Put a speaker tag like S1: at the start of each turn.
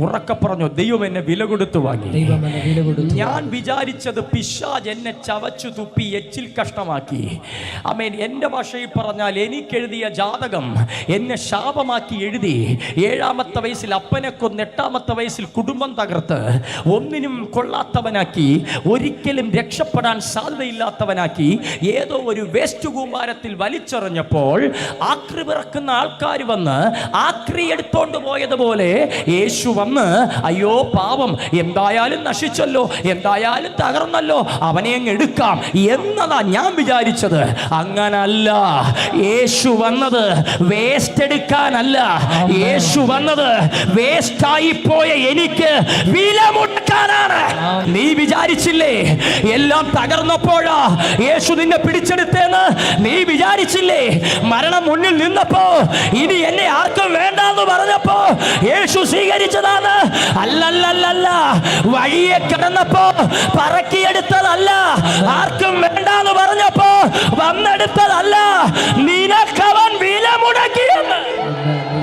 S1: ഉറക്കെ പറഞ്ഞു, ദൈവം എന്നെ വില കൊടുത്തു വാങ്ങി. ഞാൻ വിചാരിച്ചത് പിശാച് എന്നെ ചവച്ചു തുപ്പി എച്ചിൽ കഷ്ണമാക്കി. ആമേൻ. എൻ്റെ ഭാഷയിൽ പറഞ്ഞാൽ എനിക്കെഴുതിയ ജാതകം എന്നെ ശാപമാക്കി എഴുതി. 7ാമത്തെ വയസ്സിൽ അപ്പനെ കൊന്ന് 8ാമത്തെ വയസ്സിൽ കുടുംബം തകർത്ത് ഒന്നിനും കൊള്ളാത്തവനാക്കി, ഒരിക്കലും രക്ഷപ്പെടാൻ സാധ്യതയില്ലാത്തവനാക്കി ഏതോ ഒരു വേസ്റ്റ് കൂമ്പാരത്തിൽ വലിച്ചെറിഞ്ഞപ്പോൾ ആക്രി പിറക്കുന്ന ആൾക്കാർ വന്ന് ആക്രി എടുത്തോണ്ട് പോയതുപോലെ യേശു വന്ന്, അയ്യോ പാവം, എന്തായാലും നശിച്ചല്ലോ, എന്തായാലും തകർന്നല്ലോ, അവനെ അങ്ങ് എടുക്കാം എന്നതാ ഞാൻ വിചാരിച്ചത്. അങ്ങനല്ല. യേശു വന്നത് വേസ്റ്റ് എടുക്കാനല്ല. യേശു വന്നത് വേസ്റ്റായി പോയ എനിക്ക് വില മുടക്കാനാണ്. നീ വിചാരിച്ചില്ലേ എല്ലാം തകർന്നപ്പോഴാ യേശു നിന്നെ പിടിച്ചെടുത്തേന്ന്? നീ വിചാരിച്ചില്ലേ മരണം മുന്നിൽ നിന്നപ്പോ ഇനി എന്നെ ആർക്കും വേണ്ടെന്ന് പറഞ്ഞപ്പോ യേശു സ്വീകരിച്ചതാണ്? അല്ലല്ലല്ല. വഴിയെ കിടന്നപ്പോ പറക്കിയെടുത്തതല്ല. ആർക്കും വേണ്ടെന്ന് പറഞ്ഞപ്പോ വന്നെടുത്തതല്ല.